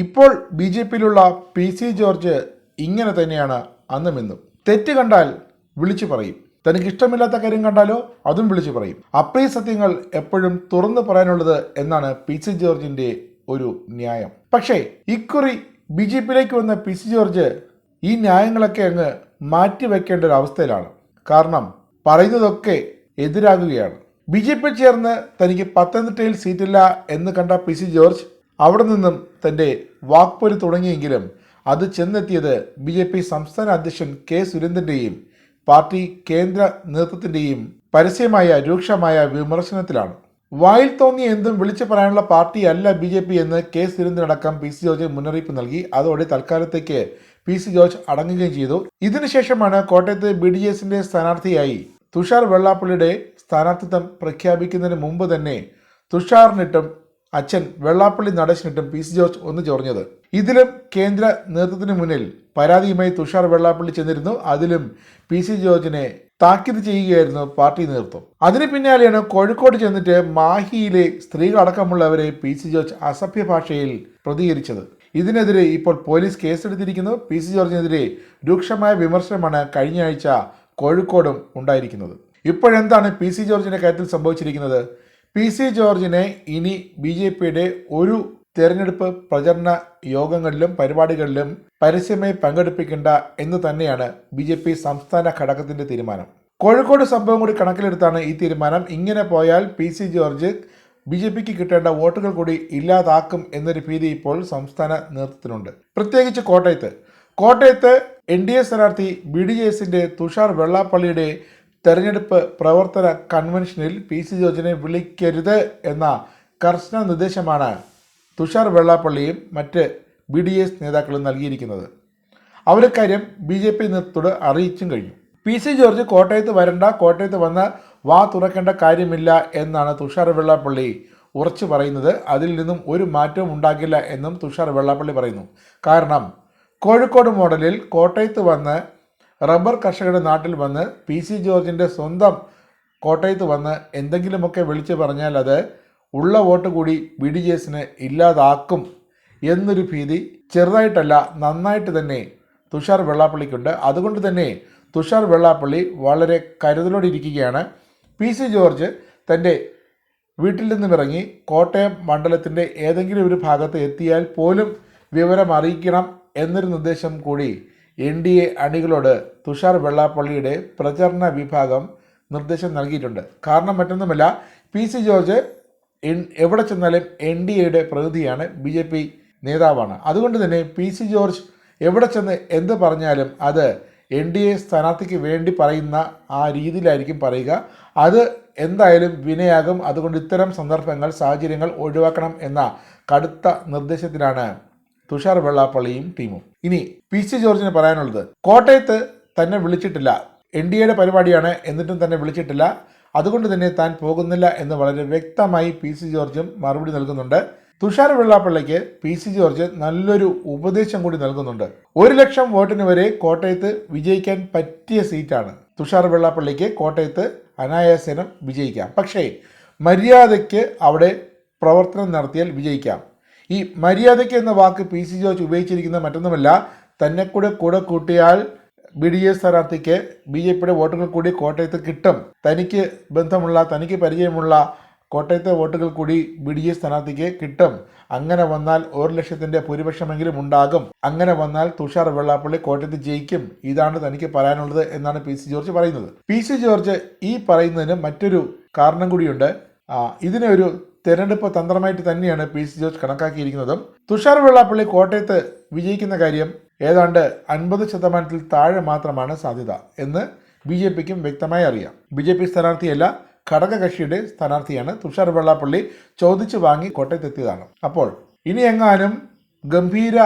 ഇപ്പോൾ B J പിയിലുള്ള P C George ഇങ്ങനെ തന്നെയാണ് അന്നും ഇന്നും. തെറ്റ് കണ്ടാൽ വിളിച്ചു പറയും, തനിക്ക് ഇഷ്ടമില്ലാത്ത കാര്യം കണ്ടാലോ അതും വിളിച്ചു പറയും. അപ്രിയ സത്യങ്ങൾ എപ്പോഴും തുറന്നു പറയാനുള്ളത് എന്നാണ് പി സി ജോർജിന്റെ ഒരു ന്യായം. പക്ഷേ ഇക്കുറി ബി ജെ പിയിലേക്ക് വന്ന പി സി ജോർജ് ഈ ന്യായങ്ങളൊക്കെ അങ്ങ് മാറ്റിവെക്കേണ്ട ഒരു അവസ്ഥയിലാണ്. കാരണം പറയുന്നതൊക്കെ എതിരാകുകയാണ്. ബി ജെ പി ചേർന്ന് തനിക്ക് പത്തനംതിട്ടയിൽ സീറ്റില്ല എന്ന് കണ്ട പി സി ജോർജ് അവിടെ നിന്നും തൻ്റെ വാക്പോര് തുടങ്ങിയെങ്കിലും അത് ചെന്നെത്തിയത് ബി ജെ പി സംസ്ഥാന അധ്യക്ഷൻ കെ സുരേന്ദ്രൻ്റെയും പാർട്ടി കേന്ദ്ര നേതൃത്വത്തിൻ്റെയും പരസ്യമായ രൂക്ഷമായ വിമർശനത്തിലാണ്. വായിൽ തോന്നിയ എന്തും വിളിച്ചു പറയാനുള്ള പാർട്ടിയല്ല ബി ജെ പി എന്ന് കെ സുരേന്ദ്രനടക്കം പി സി ജോർജ് മുന്നറിയിപ്പ് നൽകി. അതോടെ തൽക്കാലത്തേക്ക് പി സി ജോർജ് അടങ്ങുകയും ചെയ്തു. ഇതിനുശേഷമാണ് കോട്ടയത്ത് ബി ഡി എസിന്റെ സ്ഥാനാർത്ഥിയായി തുഷാർ വെള്ളാപ്പള്ളിയുടെ സ്ഥാനാർത്ഥിത്വം പ്രഖ്യാപിക്കുന്നതിന് മുമ്പ് തന്നെ തുഷാറിനിട്ടും അച്ഛൻ വെള്ളാപ്പള്ളി നടേശനിട്ടും പി സി ജോർജ് ഒന്ന് ചൊറിഞ്ഞത്. ഇതിലും കേന്ദ്ര നേതൃത്വത്തിന് മുന്നിൽ പരാതിയുമായി തുഷാർ വെള്ളാപ്പള്ളി ചെന്നിരുന്നു. അതിലും പി സി ജോർജിനെ താക്കീത് ചെയ്യുകയായിരുന്നു പാർട്ടി നേതൃത്വം. അതിന് പിന്നാലെയാണ് കോഴിക്കോട് ചെന്നിട്ട് മാഹിയിലെ സ്ത്രീകളടക്കമുള്ളവരെ പി സി ജോർജ് അസഭ്യ ഭാഷയിൽ പ്രതികരിച്ചത്. ഇതിനെതിരെ ഇപ്പോൾ പോലീസ് കേസെടുത്തിരിക്കുന്നു. പി സി ജോർജിനെതിരെ രൂക്ഷമായ വിമർശനമാണ് കഴിഞ്ഞ ആഴ്ച കോഴിക്കോടും ഉണ്ടായിരിക്കുന്നത്. ഇപ്പോഴെന്താണ് പി സി ജോർജിന്റെ കാര്യത്തിൽ സംഭവിച്ചിരിക്കുന്നത്? പി സി ജോർജിനെ ഇനി ബി ജെ പിയുടെ ഒരു തെരഞ്ഞെടുപ്പ് പ്രചരണ യോഗങ്ങളിലും പരിപാടികളിലും പരസ്യമായി പങ്കെടുപ്പിക്കേണ്ട എന്ന് തന്നെയാണ് ബി ജെ പി സംസ്ഥാന ഘടകത്തിന്റെ തീരുമാനം. കോഴിക്കോട് സംഭവം കൂടി കണക്കിലെടുത്താണ് ഈ തീരുമാനം. ഇങ്ങനെ പോയാൽ P C George B J പിക്ക് കിട്ടേണ്ട വോട്ടുകൾ കൂടി ഇല്ലാതാക്കും എന്നൊരു ഭീതി ഇപ്പോൾ സംസ്ഥാന നേതൃത്വത്തിനുണ്ട്. പ്രത്യേകിച്ച് കോട്ടയത്ത് എൻ ഡി എ സ്ഥാനാർത്ഥി ബി ഡി എസിന്റെ തുഷാർ വെള്ളാപ്പള്ളിയുടെ തെരഞ്ഞെടുപ്പ് പ്രവർത്തന കൺവെൻഷനിൽ പി സി ജോർജിനെ വിളിക്കരുത് എന്ന കർശന നിർദ്ദേശമാണ് തുഷാർ വെള്ളാപ്പള്ളിയും മറ്റ് ബി ഡി എസ് നേതാക്കളും നൽകിയിരിക്കുന്നത്. അവരക്കാര്യം ബി ജെ പി നേതൃത്വത്തോട് അറിയിച്ചും കഴിഞ്ഞു. പി സി ജോർജ് കോട്ടയത്ത് വരണ്ട, കോട്ടയത്ത് വന്ന് വാ തുറക്കേണ്ട കാര്യമില്ല എന്നാണ് തുഷാർ വെള്ളാപ്പള്ളി ഉറച്ചു പറയുന്നത്. അതിൽ നിന്നും ഒരു മാറ്റവും ഉണ്ടാകില്ല എന്നും തുഷാർ വെള്ളാപ്പള്ളി പറയുന്നു. കാരണം കോഴിക്കോട് മോഡലിൽ കോട്ടയത്ത് വന്ന് റബ്ബർ കർഷകരുടെ നാട്ടിൽ വന്ന് പി സി ജോർജിൻ്റെ സ്വന്തം കോട്ടയത്ത് വന്ന് എന്തെങ്കിലുമൊക്കെ വിളിച്ചു പറഞ്ഞാൽ അത് ഉള്ള വോട്ട് കൂടി ബി ഡി ജെ എസിന് ഇല്ലാതാക്കും എന്നൊരു ഭീതി ചെറുതായിട്ടല്ല നന്നായിട്ട് തന്നെ തുഷാർ വെള്ളാപ്പള്ളിക്കുണ്ട്. അതുകൊണ്ട് തന്നെ തുഷാർ വെള്ളാപ്പള്ളി വളരെ കരുതലോടെ ഇരിക്കുകയാണ്. പി സി ജോർജ് തൻ്റെ വീട്ടിൽ നിന്നും ഇറങ്ങി കോട്ടയം മണ്ഡലത്തിൻ്റെ ഏതെങ്കിലും ഒരു ഭാഗത്ത് എത്തിയാൽ പോലും വിവരം അറിയിക്കണം എന്നൊരു നിർദ്ദേശം കൂടി എൻ ഡി എ അണികളോട് തുഷാർ വെള്ളാപ്പള്ളിയുടെ പ്രചരണ വിഭാഗം നിർദ്ദേശം നൽകിയിട്ടുണ്ട്. കാരണം മറ്റൊന്നുമല്ല, പി സി ജോർജ് എവിടെ ചെന്നാലും എൻ ഡി എയുടെ പ്രതിനിധിയാണ്, ബി ജെ പി നേതാവാണ്. അതുകൊണ്ട് തന്നെ പി സി ജോർജ് എവിടെ ചെന്ന് എന്ത് പറഞ്ഞാലും അത് എൻ ഡി എ സ്ഥാനാർത്ഥിക്ക് വേണ്ടി പറയുന്ന ആ രീതിയിലായിരിക്കും പറയുക. അത് എന്തായാലും വിനയാകും. അതുകൊണ്ട് ഇത്തരം സന്ദർഭങ്ങൾ സാഹചര്യങ്ങൾ ഒഴിവാക്കണം എന്ന കടുത്ത നിർദ്ദേശത്തിലാണ് തുഷാർ വെള്ളാപ്പള്ളിയും ടീമും. ഇനി പി സി ജോർജിന് പറയാനുള്ളത്, കോട്ടയത്ത് തന്നെ വിളിച്ചിട്ടില്ല, എൻ ഡി എയുടെ പരിപാടിയാണ് എന്നിട്ടും തന്നെ വിളിച്ചിട്ടില്ല, അതുകൊണ്ട് തന്നെ താൻ പോകുന്നില്ല എന്ന് വളരെ വ്യക്തമായി പി സി ജോർജും മറുപടി നൽകുന്നുണ്ട്. തുഷാർ വെള്ളാപ്പള്ളിക്ക് പി സി ജോർജ് നല്ലൊരു ഉപദേശം കൂടി നൽകുന്നുണ്ട്. 1,00,000 വോട്ടിന് വരെ കോട്ടയത്ത് വിജയിക്കാൻ പറ്റിയ സീറ്റാണ്. തുഷാർ വെള്ളാപ്പള്ളിക്ക് കോട്ടയത്ത് അനായാസേനം വിജയിക്കാം. പക്ഷേ മര്യാദയ്ക്ക് അവിടെ പ്രവർത്തനം നടത്തിയാൽ വിജയിക്കാം. ഈ മര്യാദയ്ക്ക് എന്ന വാക്ക് പി സി ജോർജ് ഉപയോഗിച്ചിരിക്കുന്നത് മറ്റൊന്നുമല്ല, തന്നെ കൂടെ കൂട്ടിയാൽ ബി ഡി എസ് സ്ഥാനാർത്ഥിക്ക് ബി ജെ പിയുടെ വോട്ടുകൾ കൂടി കോട്ടയത്ത് കിട്ടും. തനിക്ക് ബന്ധമുള്ള, തനിക്ക് പരിചയമുള്ള കോട്ടയത്തെ വോട്ടുകൾ കൂടി ബി ഡി എസ് സ്ഥാനാർത്ഥിക്ക് കിട്ടും. അങ്ങനെ വന്നാൽ 1,00,000 ഭൂരിപക്ഷമെങ്കിലും ഉണ്ടാകും. അങ്ങനെ വന്നാൽ തുഷാർ വെള്ളാപ്പള്ളി കോട്ടയത്ത് ജയിക്കും. ഇതാണ് തനിക്ക് പറയാനുള്ളത് എന്നാണ് പി സി ജോർജ് പറയുന്നത്. പി സി ജോർജ് ഈ പറയുന്നതിന് മറ്റൊരു കാരണം കൂടിയുണ്ട്. ഇതിനെ ഒരു തെരഞ്ഞെടുപ്പ് തന്ത്രമായിട്ട് തന്നെയാണ് പി സി ജോർജ് കണക്കാക്കിയിരിക്കുന്നതും. തുഷാർ വെള്ളാപ്പള്ളി കോട്ടയത്ത് വിജയിക്കുന്ന കാര്യം ഏതാണ്ട് 50% താഴെ മാത്രമാണ് സാധ്യത എന്ന് ബി ജെ പിക്കും വ്യക്തമായി അറിയാം. ബി ജെ പി സ്ഥാനാർത്ഥിയല്ല, ഘടകകക്ഷിയുടെ സ്ഥാനാർത്ഥിയാണ്. തുഷാർ വെള്ളാപ്പള്ളി ചോദിച്ചു വാങ്ങി കോട്ടയത്തെത്തിയതാണ്. അപ്പോൾ ഇനി എങ്ങാനും ഗംഭീര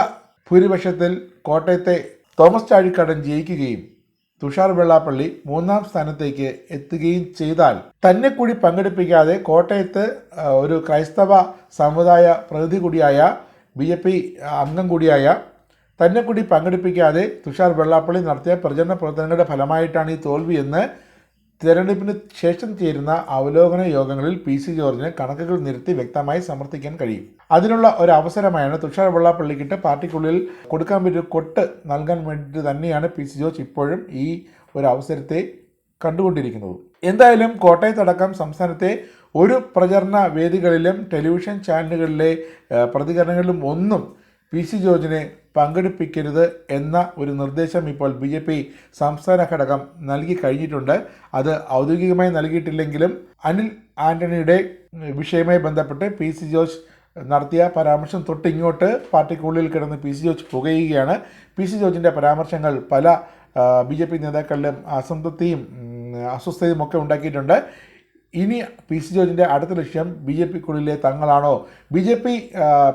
ഭൂരിപക്ഷത്തിൽ കോട്ടയത്തെ തോമസ് ചാഴിക്കാടൻ ജയിക്കുകയും തുഷാർ വെള്ളാപ്പള്ളി 3ാം സ്ഥാനത്തേക്ക് എത്തുകയും ചെയ്താൽ തന്നെ കൂടി പങ്കെടുപ്പിക്കാതെ കോട്ടയത്ത് ഒരു ക്രൈസ്തവ സമുദായ പ്രതിനിധി കൂടിയായ ബി ജെ പി അംഗം കൂടിയായ തന്നെ കൂടി പങ്കെടുപ്പിക്കാതെ തുഷാർ വെള്ളാപ്പള്ളി നടത്തിയ പ്രചരണ പ്രവർത്തനങ്ങളുടെ ഫലമായിട്ടാണ് ഈ തോൽവി എന്ന് തെരഞ്ഞെടുപ്പിന് ശേഷം ചേരുന്ന അവലോകന യോഗങ്ങളിൽ പി സി ജോർജിന് കണക്കുകൾ നിരത്തി വ്യക്തമായി സമർത്ഥിക്കാൻ കഴിയും. അതിനുള്ള ഒരു അവസരമായാണ് തുഷാർ വെള്ളാപ്പള്ളിക്കിട്ട് പാർട്ടിക്കുള്ളിൽ കൊടുക്കാൻ പറ്റിയ കൊട്ട് നൽകാൻ വേണ്ടിയിട്ട് തന്നെയാണ് പി സി ജോർജ് ഇപ്പോഴും ഈ ഒരു അവസരത്തെ കണ്ടുകൊണ്ടിരിക്കുന്നത്. എന്തായാലും കോട്ടയത്തടക്കം സംസ്ഥാനത്തെ ഒരു പ്രചരണ വേദികളിലും ടെലിവിഷൻ ചാനലുകളിലെ പ്രതികരണങ്ങളിലും ഒന്നും പി സി ജോർജിനെ പങ്കെടുപ്പിക്കരുത് എന്ന ഒരു നിർദ്ദേശം ഇപ്പോൾ BJP സംസ്ഥാന ഘടകം നൽകി കഴിഞ്ഞിട്ടുണ്ട്. അത് ഔദ്യോഗികമായി നൽകിയിട്ടില്ലെങ്കിലും അനിൽ ആന്റണിയുടെ വിഷയവുമായി ബന്ധപ്പെട്ട് പി സി ജോർജ് നടത്തിയ പരാമർശം തൊട്ടിങ്ങോട്ട് പാർട്ടിക്കുള്ളിൽ കിടന്ന് പി സി ജോർജ് പുകയുകയാണ്. പി സി ജോർജിൻ്റെ പരാമർശങ്ങൾ പല BJP നേതാക്കളിലും അസംതൃപ്തിയും അസ്വസ്ഥതയും ഒക്കെ ഉണ്ടാക്കിയിട്ടുണ്ട്. ഇനി പി സി ജോർജിൻ്റെ അടുത്ത ലക്ഷ്യം BJPക്കുള്ളിലെ തങ്ങളാണോ? BJP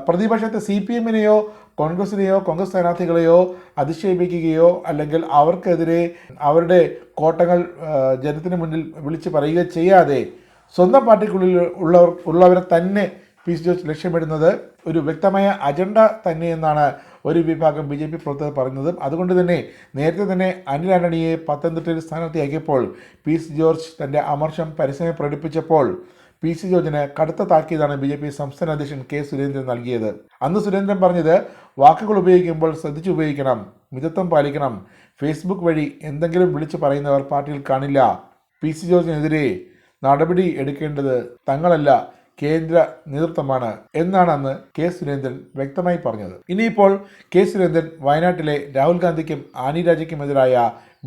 പ്രതിപക്ഷത്തെ CPMനെയോ കോൺഗ്രസിനെയോ കോൺഗ്രസ് സ്ഥാനാർത്ഥികളെയോ അധിക്ഷേപിക്കുകയോ അല്ലെങ്കിൽ അവർക്കെതിരെ അവരുടെ കോട്ടങ്ങൾ ജനത്തിന് മുന്നിൽ വിളിച്ച് പറയുകയോ ചെയ്യാതെ സ്വന്തം പാർട്ടിക്കുള്ളിൽ ഉള്ളവരെ തന്നെ പി സി ജോർജ് ലക്ഷ്യമിടുന്നത് ഒരു വ്യക്തമായ അജണ്ട തന്നെയെന്നാണ് ഒരു വിഭാഗം BJP പ്രവർത്തകർ പറയുന്നത്. അതുകൊണ്ട് തന്നെ നേരത്തെ തന്നെ അനിൽ ആന്റണിയെ പത്തനംതിട്ടയിൽ സ്ഥാനാർത്ഥിയാക്കിയപ്പോൾ പി സി ജോർജ് തൻ്റെ അമർഷം പരസ്യമായി പ്രകടിപ്പിച്ചപ്പോൾ പി സി ജോർജിന് കടുത്ത താക്കീതാണ് BJP സംസ്ഥാന അധ്യക്ഷൻ കെ സുരേന്ദ്രൻ നൽകിയത്. അന്ന് സുരേന്ദ്രൻ പറഞ്ഞത്, വാക്കുകൾ ഉപയോഗിക്കുമ്പോൾ ശ്രദ്ധിച്ച് ഉപയോഗിക്കണം, മിതത്വം പാലിക്കണം, ഫേസ്ബുക്ക് വഴി എന്തെങ്കിലും വിളിച്ചു പറയുന്നവർ പാർട്ടിയിൽ കാണില്ല, പി സി ജോർജിനെതിരെ നടപടി എടുക്കേണ്ടത് തങ്ങളല്ല കേന്ദ്ര നേതൃത്വമാണ് എന്നാണ് അന്ന് കെ സുരേന്ദ്രൻ വ്യക്തമായി പറഞ്ഞത്. ഇനിയിപ്പോൾ കെ സുരേന്ദ്രൻ വയനാട്ടിലെ രാഹുൽ ഗാന്ധിക്കും ആനി രാജയ്ക്കുമെതിരായ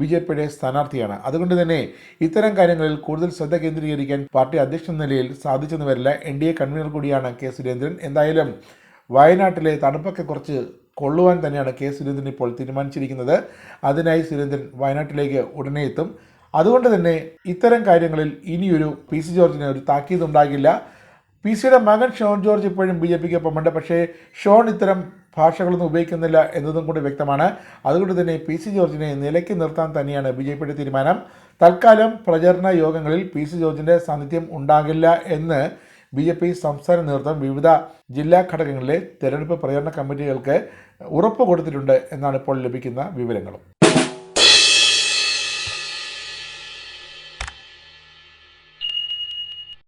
BJPയുടെ സ്ഥാനാർത്ഥിയാണ്. അതുകൊണ്ട് തന്നെ ഇത്തരം കാര്യങ്ങളിൽ കൂടുതൽ ശ്രദ്ധ കേന്ദ്രീകരിക്കാൻ പാർട്ടി അധ്യക്ഷ നിലയിൽ സാധിച്ചെന്ന് വരില്ല. NDA കൺവീനർ കൂടിയാണ് കെ സുരേന്ദ്രൻ. എന്തായാലും വയനാട്ടിലെ തണുപ്പൊക്കെ കുറച്ച് കൊള്ളുവാൻ തന്നെയാണ് കെ സുരേന്ദ്രൻ ഇപ്പോൾ തീരുമാനിച്ചിരിക്കുന്നത്. അതിനായി സുരേന്ദ്രൻ വയനാട്ടിലേക്ക് ഉടനെ എത്തും. അതുകൊണ്ട് തന്നെ ഇത്തരം കാര്യങ്ങളിൽ ഇനിയൊരു പി സി ജോർജിന് ഒരു താക്കീതുണ്ടാകില്ല. പി സിയുടെ മകൻ ഷോൺ ജോർജ് ഇപ്പോഴും BJPക്കൊപ്പമുണ്ട്. പക്ഷേ ഷോൺ ഇത്തരം ഭാഷകളൊന്നും ഉപയോഗിക്കുന്നില്ല എന്നതും കൂടി വ്യക്തമാണ്. അതുകൊണ്ട് തന്നെ പി സി ജോർജിനെ നിലയ്ക്ക് നിർത്താൻ തന്നെയാണ് BJPയുടെ തീരുമാനം. തൽക്കാലം പ്രചരണ യോഗങ്ങളിൽ പി സി ജോർജിൻ്റെ സാന്നിധ്യം ഉണ്ടാകില്ല എന്ന് BJP സംസ്ഥാന നേതൃത്വം വിവിധ ജില്ലാ ഘടകങ്ങളിലെ തെരഞ്ഞെടുപ്പ് പ്രചരണ കമ്മിറ്റികൾക്ക് ഉറപ്പ് കൊടുത്തിട്ടുണ്ട് എന്നാണ് ഇപ്പോൾ ലഭിക്കുന്ന വിവരങ്ങളും.